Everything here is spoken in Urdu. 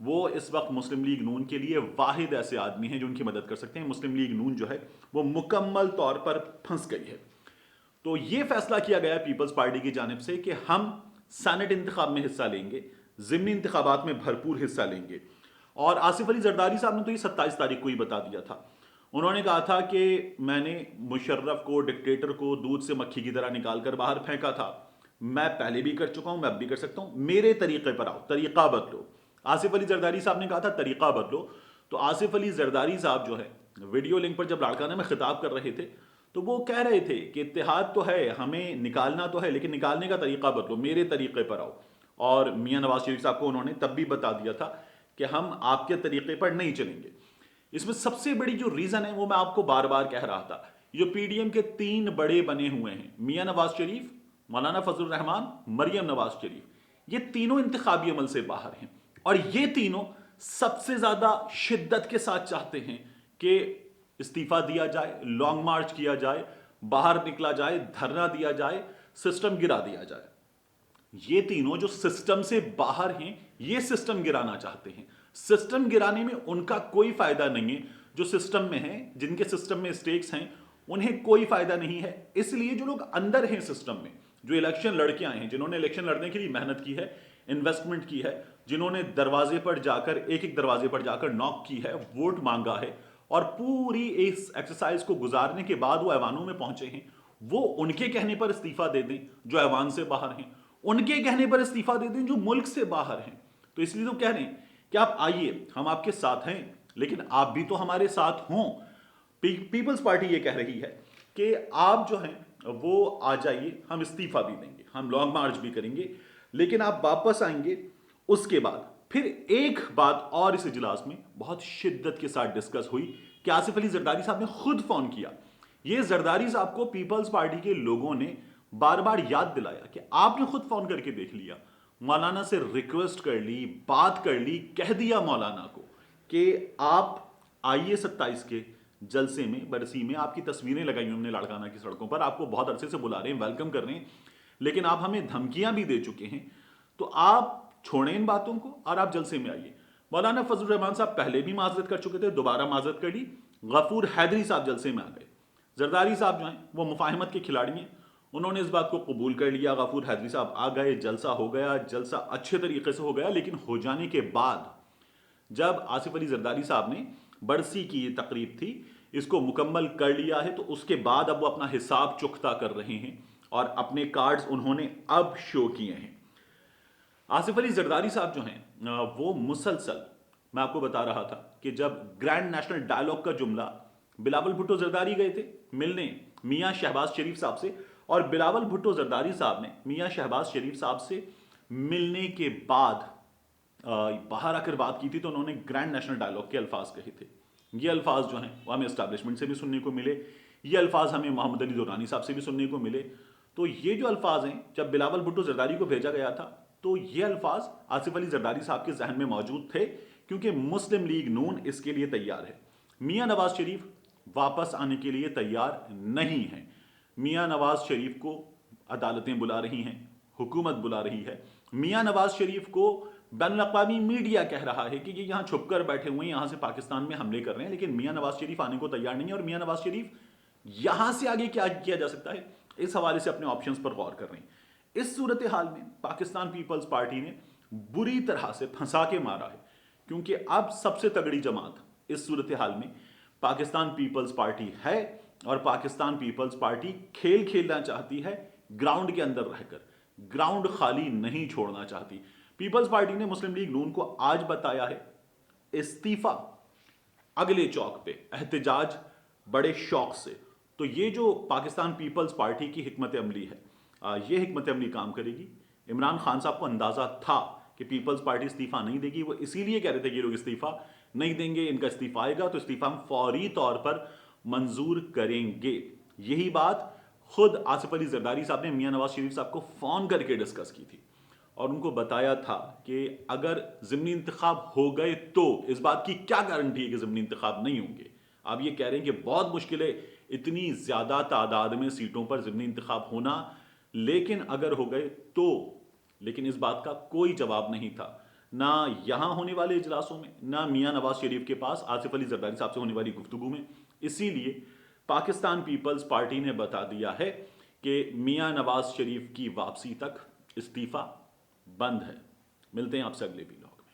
وہ اس وقت مسلم لیگ نون کے لیے واحد ایسے آدمی ہیں جو ان کی مدد کر سکتے ہیں. مسلم لیگ نون جو ہے وہ مکمل طور پر پھنس گئی ہے. تو یہ فیصلہ کیا گیا پیپلز پارٹی کی جانب سے کہ ہم سینٹ انتخاب میں حصہ لیں گے, ضمنی انتخابات میں بھرپور حصہ لیں گے. اور آصف علی زرداری صاحب نے تو یہ 27 تاریخ کو ہی بتا دیا تھا. انہوں نے کہا تھا کہ میں نے مشرف کو, ڈکٹیٹر کو دودھ سے مکھی کی طرح نکال کر باہر پھینکا تھا. میں پہلے بھی کر چکا ہوں, میں اب بھی کر سکتا ہوں, میرے طریقے پر آؤ, طریقہ بدلو. آصف علی زرداری صاحب نے کہا تھا طریقہ بدلو. تو آصف علی زرداری صاحب جو ہے ویڈیو لنک پر جب لاڑکانہ میں خطاب کر رہے تھے تو وہ کہہ رہے تھے کہ اتحاد تو ہے, ہمیں نکالنا تو ہے, لیکن نکالنے کا طریقہ بدلو, میرے طریقے پر آؤ. اور میاں نواز شریف صاحب کو انہوں نے تب بھی بتا دیا تھا کہ ہم آپ کے طریقے پر نہیں چلیں گے. اس میں سب سے بڑی جو ریزن ہے وہ میں آپ کو بار بار کہہ رہا تھا, جو پی ڈی ایم کے 3 بڑے بنے ہوئے ہیں, میاں نواز شریف, مولانا فضل الرحمان, مریم نواز شریف, یہ تینوں انتخابی عمل سے باہر ہیں. اور یہ تینوں سب سے زیادہ شدت کے ساتھ چاہتے ہیں کہ استعفیٰ دیا جائے, لانگ مارچ کیا جائے, باہر نکلا جائے, دھرنا دیا جائے, سسٹم گرا دیا جائے. یہ تینوں جو سسٹم سے باہر ہیں یہ سسٹم گرانا چاہتے ہیں. سسٹم گرانے میں ان کا کوئی فائدہ نہیں ہے. جو سسٹم میں ہیں, جن کے سسٹم میں اسٹیکس ہیں, انہیں کوئی فائدہ نہیں ہے. اس لیے جو لوگ اندر ہیں سسٹم میں, جو الیکشن لڑ کے آئے ہیں, جنہوں نے الیکشن لڑنے کے لیے محنت کی ہے, انویسٹمنٹ کی ہے, جنہوں نے دروازے پر جا کر ایک ایک دروازے پر جا کر ناک کی ہے, ووٹ مانگا ہے, اور پوری اس ایکسرسائز کو گزارنے کے بعد وہ ایوانوں میں پہنچے ہیں, وہ ان کے کہنے پر استعفیٰ دے دیں جو ایوان سے باہر ہیں, ان کے کہنے پر استعفیٰ دے دیں جو ملک سے باہر ہیں. تو اس لیے تو کہہ رہے ہیں کہ آپ آئیے, ہم آپ کے ساتھ ہیں, لیکن آپ بھی تو ہمارے ساتھ ہوں. پیپلز پارٹی یہ کہہ رہی ہے کہ آپ جو ہیں وہ آ جائیے, ہم استعفیٰ بھی دیں گے, ہم لانگ مارچ بھی کریں گے, لیکن آپ واپس آئیں گے. اس کے بعد پھر ایک بات اور اس اجلاس میں بہت شدت کے ساتھ ڈسکس ہوئی کہ آصف علی زرداری صاحب نے خود فون کیا. یہ زرداری صاحب کو پیپلز پارٹی کے لوگوں نے بار بار یاد دلایا کہ آپ نے خود فون کر کے دیکھ لیا, مولانا سے ریکویسٹ کر لی, بات کر لی, کہہ دیا مولانا کو کہ آپ آئیے 27 کے جلسے میں, برسی میں. آپ کی تصویریں لگائی انہوں نے لاڑکانہ کی سڑکوں پر, آپ کو بہت عرصے سے بلا رہے ہیں, ویلکم کر رہے ہیں, لیکن آپ ہمیں دھمکیاں بھی دے چکے ہیں. تو آپ چھوڑیں ان باتوں کو اور آپ جلسے میں آئیے. مولانا فضل الرحمان صاحب پہلے بھی معذرت کر چکے تھے, دوبارہ معذرت کر لی. غفور حیدری صاحب جلسے میں آ گئے. زرداری صاحب جو ہیں وہ مفاہمت کے کھلاڑی ہیں, انہوں نے اس بات کو قبول کر لیا. غفور حیدری صاحب آ گئے, جلسہ ہو گیا, جلسہ اچھے طریقے سے ہو گیا. لیکن ہو جانے کے بعد جب آصف علی زرداری صاحب نے برسی کی یہ تقریب تھی اس کو مکمل کر لیا ہے, تو اس کے بعد اب وہ اپنا حساب چکتا کر رہے ہیں اور اپنے کارڈز انہوں نے اب شو کیے ہیں. آصف علی زرداری صاحب جو ہیں وہ مسلسل, میں آپ کو بتا رہا تھا کہ جب گرینڈ نیشنل ڈائلاگ کا جملہ بلاول بھٹو زرداری گئے تھے ملنے میاں شہباز شریف صاحب سے, اور بلاول بھٹو زرداری صاحب نے میاں شہباز شریف صاحب سے ملنے کے بعد باہر آ کر بات کی تھی, تو انہوں نے گرینڈ نیشنل ڈائلاگ کے الفاظ کہے تھے. یہ الفاظ جو ہیں وہ ہمیں اسٹیبلشمنٹ سے بھی سننے کو ملے, یہ الفاظ ہمیں محمد علی دورانی صاحب سے بھی سننے کو ملے. تو یہ جو الفاظ ہیں جب بلاول بھٹو زرداری کو بھیجا گیا تھا تو یہ الفاظ آصف علی زرداری صاحب کے ذہن میں موجود تھے, کیونکہ مسلم لیگ نون اس کے لیے تیار ہے. میاں نواز شریف واپس آنے کے لیے تیار نہیں ہیں. میاں نواز شریف کو عدالتیں بلا رہی ہیں, حکومت بلا رہی ہے. میاں نواز شریف کو بین الاقوامی میڈیا کہہ رہا ہے کہ یہ یہاں چھپ کر بیٹھے ہوئے ہیں, یہاں سے پاکستان میں حملے کر رہے ہیں, لیکن میاں نواز شریف آنے کو تیار نہیں ہے. اور میاں نواز شریف یہاں سے آگے کیا کیا جا سکتا ہے اس حوالے سے اپنے آپشنز پر غور کر رہے ہیں. اس صورتحال میں پاکستان پیپلز پارٹی نے بری طرح سے پھنسا کے مارا ہے, کیونکہ اب سب سے تگڑی جماعت اس صورتحال میں پاکستان پیپلز پارٹی ہے, اور پاکستان پیپلز پارٹی کھیل کھیلنا چاہتی ہے گراؤنڈ کے اندر رہ کر, گراؤنڈ خالی نہیں چھوڑنا چاہتی. پیپلز پارٹی نے مسلم لیگ نون کو آج بتایا ہے استعفیٰ اگلے چوک پہ, احتجاج بڑے شوق سے. تو یہ جو پاکستان پیپلز پارٹی کی حکمت عملی ہے, یہ حکمت عملی کام کرے گی. عمران خان صاحب کو اندازہ تھا کہ پیپلز پارٹی استعفیٰ نہیں دے گی, وہ اسی لیے کہہ رہے تھے کہ یہ لوگ استعفیٰ نہیں دیں گے, ان کا استعفیٰ آئے گا تو استعفیٰ ہم فوری طور پر منظور کریں گے. یہی بات خود آصف علی زرداری صاحب نے میاں نواز شریف صاحب کو فون کر کے ڈسکس کی تھی, اور ان کو بتایا تھا کہ اگر ضمنی انتخاب ہو گئے تو اس بات کی کیا گارنٹی ہے کہ ضمنی انتخاب نہیں ہوں گے. آپ یہ کہہ رہے ہیں کہ بہت مشکل ہے اتنی زیادہ تعداد میں سیٹوں پر ضمنی انتخاب ہونا, لیکن اگر ہو گئے تو, لیکن اس بات کا کوئی جواب نہیں تھا. نہ یہاں ہونے والے اجلاسوں میں، نہ میاں نواز شریف کے پاس آصف علی زرداری صاحب سے ہونے والی گفتگو میں. اسی لیے پاکستان پیپلز پارٹی نے بتا دیا ہے کہ میاں نواز شریف کی واپسی تک استعفی بند ہے. ملتے ہیں آپ سے اگلے ویڈیو.